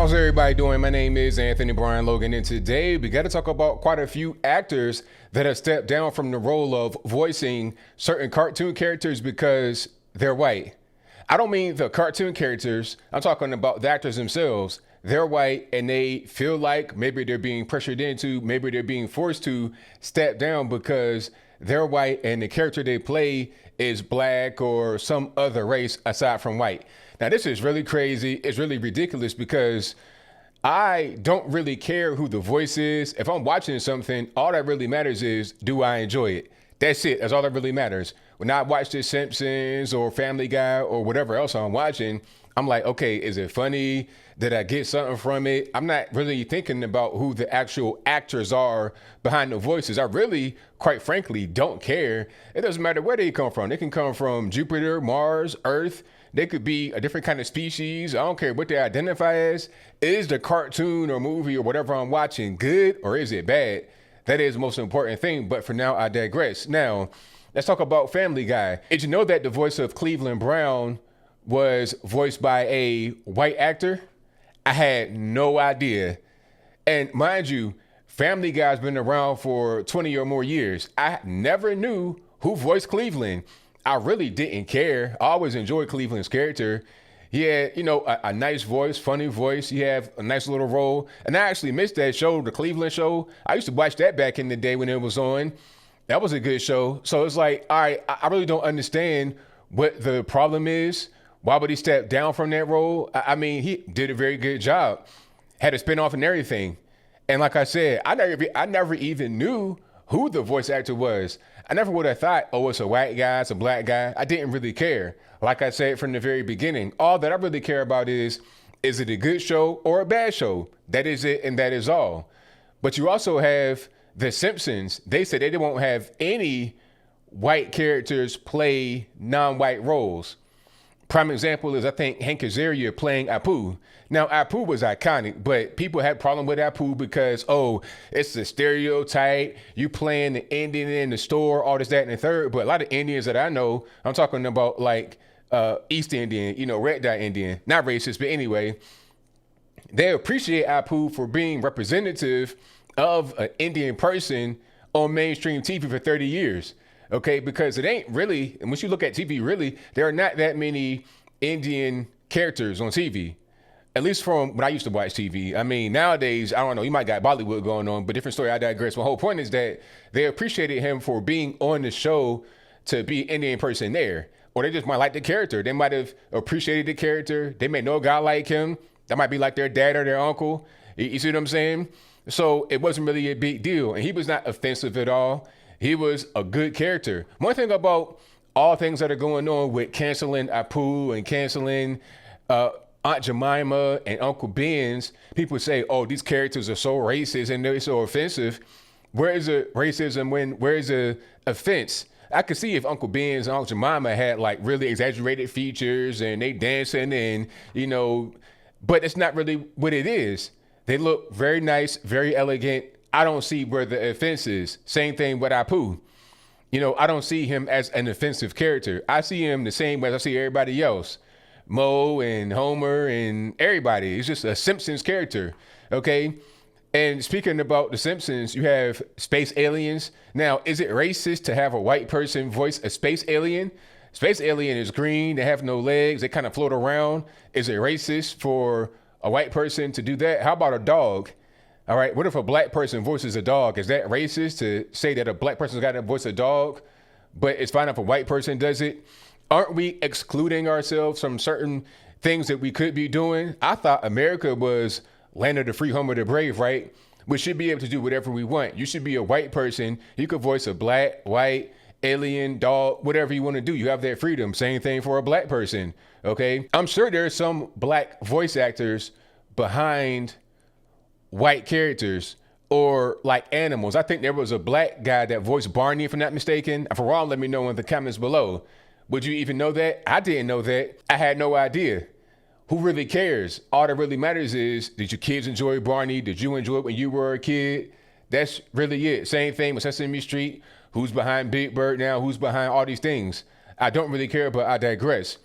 How's everybody doing? My name is Anthony Brian Logan, and today we got to talk about quite a few actors that have stepped down from the role of voicing certain cartoon characters because they're white. I don't mean the cartoon characters, I'm talking about the actors themselves. They're white and they feel like maybe they're being pressured into, maybe they're being forced to step down because they're white and the character they play is black or some other race aside from white. Now, this is really crazy. It's really ridiculous because I don't really care who the voice is. If I'm watching something, all that really matters is, do I enjoy it? That's it. That's all that really matters. When I watch The Simpsons or Family Guy or whatever else I'm watching, I'm like, okay, is it funny? Did I get something from it? I'm not really thinking about who the actual actors are behind the voices. I really, quite frankly, don't care. It doesn't matter where they come from. They can come from Jupiter, Mars, Earth. They could be a different kind of species. I don't care what they identify as. Is the cartoon or movie or whatever I'm watching good or is it bad? That is the most important thing. But for now, I digress. Now, let's talk about Family Guy. Did you know that the voice of Cleveland Brown was voiced by a white actor? I had no idea. And mind you, Family Guy's been around for 20 or more years. I never knew who voiced Cleveland. I really didn't care. I always enjoyed Cleveland's character. He had, a nice voice, funny voice. He had a nice little role. And I actually missed that show, the Cleveland Show. I used to watch that back in the day when it was on. That was a good show. So it's like, all right, I really don't understand what the problem is. Why would he step down from that role? I mean, he did a very good job. Had a spinoff and everything. And like I said, I never even knew who the voice actor was. I never would have thought, oh, it's a white guy, it's a black guy. I didn't really care. Like I said from the very beginning, all that I really care about is it a good show or a bad show? That is it, and that is all. But you also have The Simpsons. They said they won't have any white characters play non-white roles. Prime example is, I think, Hank Azaria playing Apu. Now, Apu was iconic, but people had problem with Apu because, it's a stereotype. You playing the Indian in the store, all this, that, and the third. But a lot of Indians that I know, I'm talking about like East Indian, red dye Indian, not racist, but anyway, they appreciate Apu for being representative of an Indian person on mainstream TV for 30 years. Okay, because it ain't really, and once you look at TV, really, there are not that many Indian characters on TV. At least from when I used to watch TV. I mean, nowadays, I don't know, you might got Bollywood going on, but different story, I digress. My whole point is that they appreciated him for being on the show to be an Indian person there. Or they just might like the character. They might have appreciated the character. They may know a guy like him. That might be like their dad or their uncle. You see what I'm saying? So it wasn't really a big deal. And he was not offensive at all. He was a good character. One thing about all things that are going on with canceling Apu and canceling Aunt Jemima and Uncle Ben's, people say, oh, these characters are so racist and they're so offensive. Where is the racism where is the offense? I could see if Uncle Ben's and Aunt Jemima had like really exaggerated features and they dancing and, but it's not really what it is. They look very nice, very elegant. I don't see where the offense is. Same thing with Apu. I don't see him as an offensive character. I see him the same way as I see everybody else. Moe and Homer and everybody. It's just a Simpsons character, okay? And speaking about the Simpsons, you have space aliens. Now, is it racist to have a white person voice a space alien? Space alien is green. They have no legs. They kind of float around. Is it racist for a white person to do that? How about a dog? All right, what if a black person voices a dog? Is that racist to say that a black person's got to voice a dog, but it's fine if a white person does it? Aren't we excluding ourselves from certain things that we could be doing? I thought America was land of the free, home of the brave, right? We should be able to do whatever we want. You should be a white person. You could voice a black, white, alien, dog, whatever you want to do. You have that freedom. Same thing for a black person, okay? I'm sure there's some black voice actors behind white characters or like animals. I think there was a black guy that voiced Barney, if I'm not mistaken. If I'm wrong, let me know in the comments below. Would you even know that? I didn't know that. I had no idea. Who really cares? All that really matters is, did your kids enjoy Barney? Did you enjoy it when you were a kid? That's really it. Same thing with Sesame Street. Who's behind Big Bird now? Who's behind all these things? I don't really care, but I digress.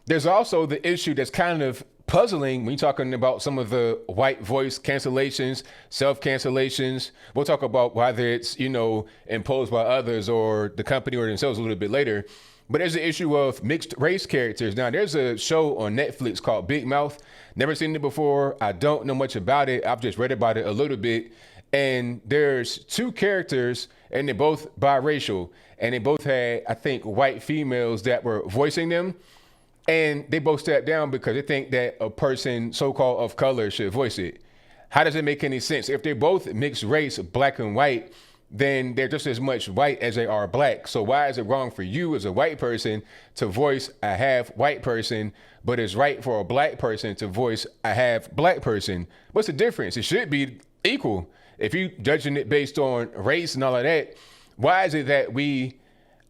There's also the issue that's kind of puzzling when you're talking about some of the white voice cancellations, self-cancellations. We'll talk about whether it's, imposed by others or the company or themselves a little bit later. But there's the issue of mixed race characters. Now, there's a show on Netflix called Big Mouth. Never seen it before. I don't know much about it. I've just read about it a little bit. And there's two characters, and they're both biracial. And they both had, I think, white females that were voicing them. And they both stepped down because they think that a person so-called of color should voice it. How does it make any sense? If they're both mixed race, black and white, then they're just as much white as they are black. So why is it wrong for you as a white person to voice a half white person, but it's right for a black person to voice a half black person? What's the difference? It should be equal. If you judging it based on race and all of that, why is it that we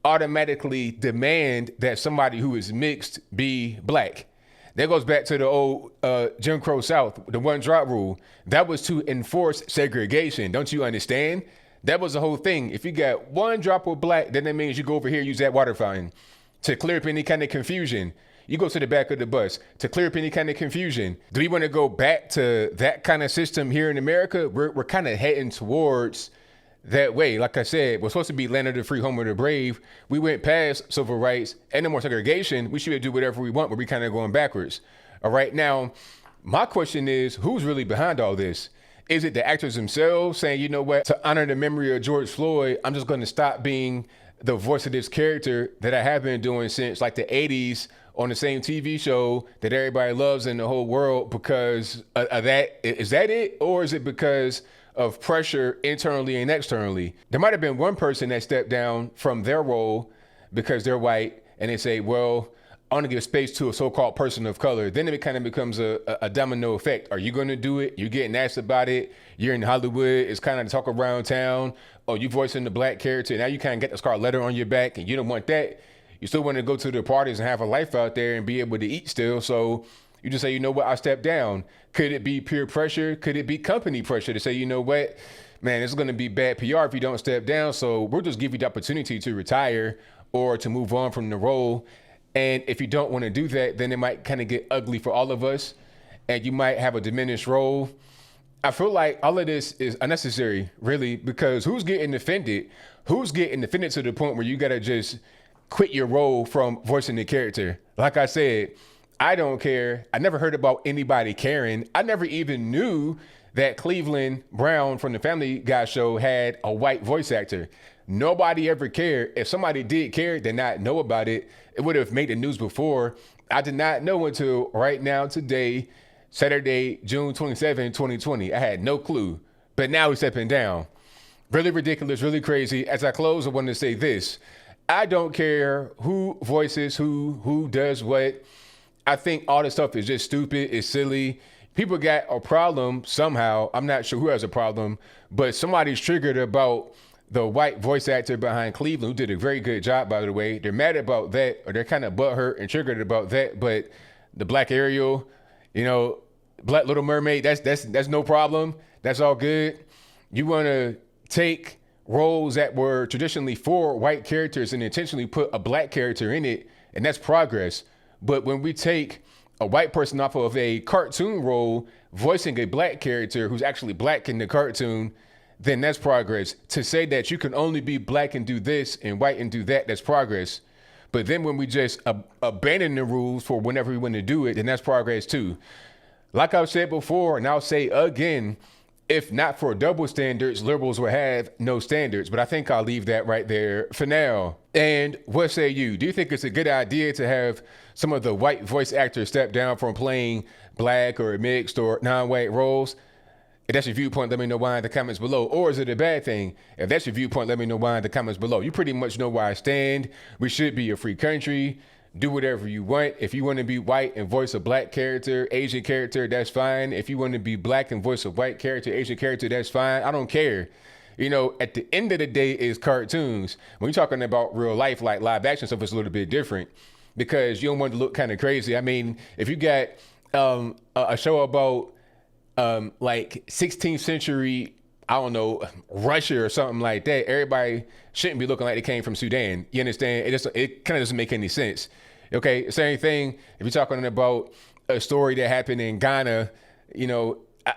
automatically demand that somebody who is mixed be black? That goes back to the old Jim Crow South, the one drop rule. That was to enforce segregation. Don't you understand? That was the whole thing. If you got one drop of black, then that means you go over here, use that water fountain to clear up any kind of confusion. You go to the back of the bus to clear up any kind of confusion. Do we want to go back to that kind of system here in America? We're kind of heading towards that way. Like I said, we're supposed to be land of the free, home of the brave. We went past civil rights and no more segregation. We should do whatever we want, but we kind of going backwards. All right. Now, my question is, who's really behind all this? Is it the actors themselves saying, you know what, to honor the memory of George Floyd, I'm just going to stop being the voice of this character that I have been doing since like the 80s on the same TV show that everybody loves in the whole world because of that? Is that it? Or is it because of pressure internally and externally? There might have been one person that stepped down from their role because they're white and they say, well, I want to give space to a so-called person of color. Then it kind of becomes a domino effect. Are you going to do it? You're getting asked about it. You're in Hollywood. It's kind of talk around town. Oh, you voicing the black character. Now you kind of get the scarlet letter on your back and you don't want that. You still want to go to the parties and have a life out there and be able to eat still. So you just say, you know what, I stepped down. Could it be peer pressure? Could it be company pressure to say, you know what, man, it's going to be bad PR if you don't step down. So we'll just give you the opportunity to retire or to move on from the role. And if you don't want to do that, then it might kind of get ugly for all of us and you might have a diminished role. I feel like all of this is unnecessary, really, because who's getting offended? Who's getting offended to the point where you got to just quit your role from voicing the character? Like I said, I don't care. I never heard about anybody caring. I never even knew that Cleveland Brown from the Family Guy show had a white voice actor. Nobody ever cared. If somebody did care, did not know about it, it would have made the news before. I did not know until right now, today, Saturday, June 27, 2020. I had no clue. But now he's stepping down. Really ridiculous, really crazy. As I close, I want to say this. I don't care who voices who does what. I think all this stuff is just stupid. It's silly. People got a problem somehow. I'm not sure who has a problem, but somebody's triggered about the white voice actor behind Cleveland, who did a very good job, by the way. They're mad about that, or they're kind of butthurt and triggered about that. But the Black Ariel, Black Little Mermaid, that's no problem. That's all good. You want to take roles that were traditionally for white characters and intentionally put a black character in it, and that's progress. But when we take a white person off of a cartoon role, voicing a black character who's actually black in the cartoon, then that's progress. To say that you can only be black and do this and white and do that, that's progress. But then when we just abandon the rules for whenever we want to do it, then that's progress too. Like I've said before, and I'll say again, if not for double standards, liberals would have no standards. But I think I'll leave that right there for now. And what say you? Do you think it's a good idea to have some of the white voice actors step down from playing black or mixed or non-white roles? If that's your viewpoint, let me know why in the comments below. Or is it a bad thing? If that's your viewpoint, let me know why in the comments below. You pretty much know where I stand. We should be a free country. Do whatever you want. If you want to be white and voice a black character, Asian character, that's fine. If you want to be black and voice a white character, Asian character, that's fine. I don't care. At the end of the day, it's cartoons. When you're talking about real life, like live action stuff, it's a little bit different because you don't want to look kind of crazy. I mean, if you got a show about like 16th century, I don't know, Russia or something like that, everybody shouldn't be looking like they came from Sudan. You understand? It kind of doesn't make any sense. Okay, same thing. If you're talking about a story that happened in Ghana,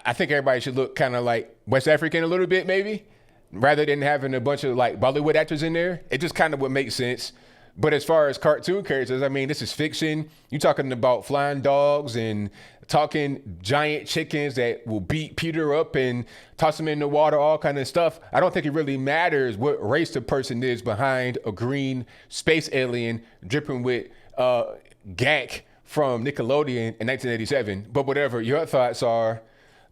I think everybody should look kind of like West African a little bit, maybe, rather than having a bunch of like Bollywood actors in there. It just kind of would make sense. But as far as cartoon characters, I mean, this is fiction. You're talking about flying dogs and talking giant chickens that will beat Peter up and toss him in the water, all kind of stuff. I don't think it really matters what race the person is behind a green space alien dripping with Gak from Nickelodeon in 1987. But whatever your thoughts are,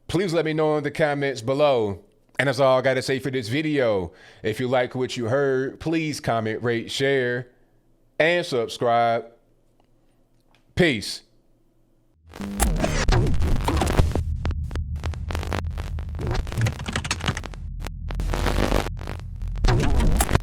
please let me know in the comments below. And that's all I got to say for this video. If you like what you heard, please comment, rate, share, and subscribe. Peace.